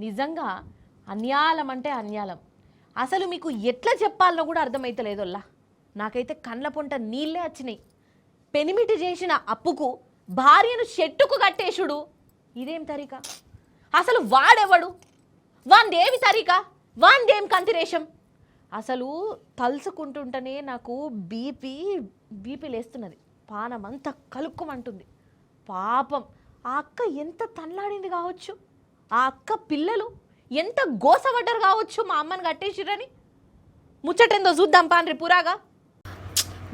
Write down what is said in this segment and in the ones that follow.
నిజంగా అన్యాలం అంటే అన్యాలం. అసలు మీకు ఎట్లా చెప్పాలనో కూడా అర్థమైతలేదోల్లా. నాకైతే కండ్ల పొంట నీళ్ళే వచ్చినాయి. పెనిమిటి చేసిన అప్పుకు భార్యను చెట్టుకు కట్టేసుడు ఇదేం తరీకా? అసలు వాడెవడు? వాందేమి తరీకా? వాందేం కంతిరేషం? అసలు తలుసుకుంటుంటేనే నాకు బీపీ లేస్తున్నది. పానమంతా కలుక్కుమంటుంది. పాపం ఆ అక్క ఎంత తన్లాడింది కావచ్చు. ఆ అక్క పిల్లలు ఎంత గోసపడ్డారు కావచ్చు మా అమ్మని కట్టేసిరని. ముచ్చటేందో చూద్దాం పాన్రి పురాగా.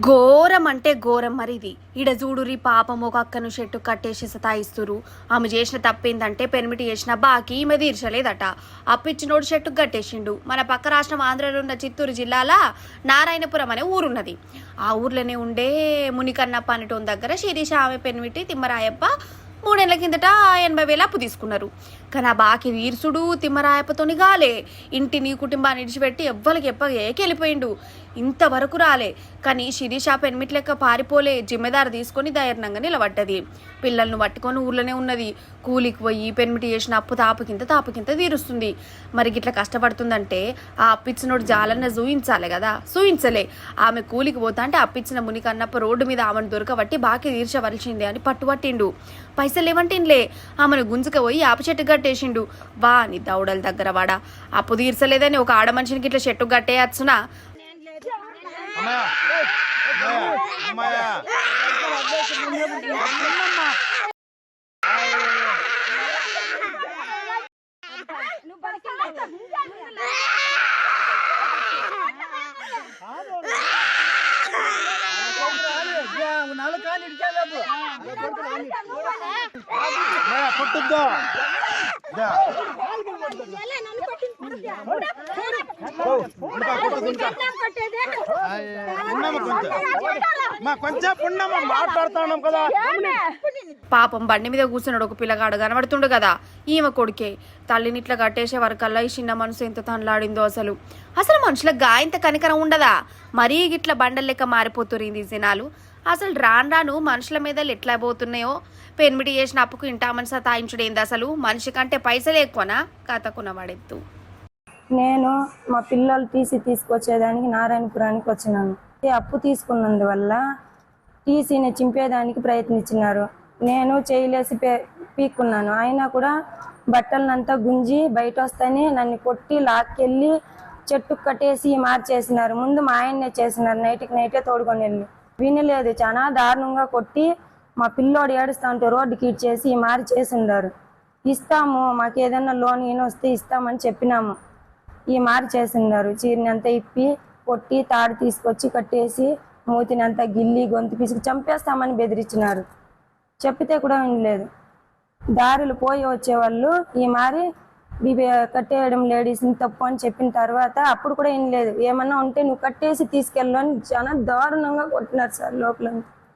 ఘోరం అంటే ఘోరం మరి ఇది. ఈడ చూడురి పాపం ఒక అక్కను చెట్టు కట్టేసి సతాయిస్తురు. ఆమె చేసిన తప్పేందంటే పెనిమిటి చేసిన బాకీ ఈమె తీర్చలేదట. అప్పిచ్చినోడు చెట్టుకు కట్టేసిండు. మన పక్క రాష్ట్రం ఆంధ్రలో ఉన్న చిత్తూరు జిల్లాల నారాయణపురం అనే ఊరున్నది. ఆ ఊర్లోనే ఉండే మునికన్నప్ప అనేటోని దగ్గర శిరీష ఆమె పెనిమిటి తిమ్మరాయప్ప 3 ఏళ్ల కిందట 80,000 అప్పు తీసుకున్నారు. కానీ ఆ బాకీ తీర్చుడు తిమ్మరాయప్పతోని గాలే. ఇంటిని కుటుంబాన్ని విడిచిపెట్టి ఎవ్వరికి వెళ్ళిపోయిండు. ఇంతవరకు రాలే. కానీ శిరీష పెనిమిటి లెక్క పారిపోలే. జిమ్మెదారు తీసుకొని ధైర్యంగా నిలబడ్డది. పిల్లలను పట్టుకొని ఊర్లోనే ఉన్నది. కూలికి పోయి పెనిమిటి చేసిన అప్పు తాపుకింత తీరుస్తుంది. మరి గిట్లా కష్టపడుతుందంటే ఆ అప్పిచ్చినోడు జాలన్న చూయించాలి కదా. చూయించలే. ఆమె కూలికి పోతా అంటే అప్పిచ్చిన మునికన్నప్ప రోడ్డు మీద ఆమెను దొరకబట్టి బాకీ తీర్చవలసిందే అని పట్టుబట్టిండు. పైసలు లేవంటిన్లే. ఆమెను గుంజుక పోయి ఆప చెట్టు కట్టేసిండు. వా నీ దౌడల దగ్గర వాడా. అప్పు తీర్చలేదని ఒక ఆడ మనిషినికి ఇట్లా చెట్టు కట్టేయచ్చునా? పాపం బండి మీద కూర్చున్నాడు ఒక పిల్లగాడు కనబడుతుండు కదా. ఈమె కొడుకే. తల్లిని ఇట్లా కట్టేసే వరకల్లా ఈ చిన్న మనసు ఎంత తనలాడిందో. అసలు మనుషులకు గాయంత కనికరం ఉండదా? మరీ గిట్ల బండల లెక్క మారిపోతున్నారు ఈ జనాలు. అసలు రాను మనుషుల మీద ఎట్లా పోతున్నాయో. పెనిమిటి చేసిన అప్పుకు ఇంటామని సతాయించుడు ఏంది అసలు? మనిషి కంటే పైసలు ఎక్కువనా? కథకున్న వాడెత్తు. నేను మా పిల్లలు తీసుకొచ్చేదానికి నారాయణపురానికి వచ్చినాను. అప్పు తీసుకున్నందువల్ల టీసీని చింపేదానికి ప్రయత్నించినారు. నేను చేయలేసి పీక్కున్నాను. అయినా కూడా బట్టలనంతా గుంజి బయట వస్తేనే నన్ను కొట్టి లాక్కెళ్ళి చెట్టుకు కట్టేసి మార్చేసినారు. ముందు మా ఆయన్నే చేసినారు. నైటే తోడుకొని వెళ్ళి వినలేదు. చాలా దారుణంగా కొట్టి మా పిల్లోడు ఏడుస్తా ఉంటే రోడ్డుకి ఇచ్చేసి మారి చేసి ఉండారు. ఇస్తాము, మాకు ఏదైనా లోన్ వస్తే ఇస్తామని చెప్పినాము. ఈ మారి చేసినారు. చీరని అంతా ఇప్పి కొట్టి తాడు తీసుకొచ్చి కట్టేసి మూతిని అంతా గిల్లి గొంతు పిసికి చంపేస్తామని బెదిరించినారు. చెప్పితే కూడా వినలేదు. దారులు పోయి వచ్చేవాళ్ళు ఈ మారి కట్టేయడం లేడీస్ని తప్పు అని చెప్పిన తర్వాత అప్పుడు కూడా వినలేదు. ఏమన్నా ఉంటే నువ్వు కట్టేసి తీసుకెళ్ళు అని చాలా దారుణంగా కొట్టినారు సార్ లోపల.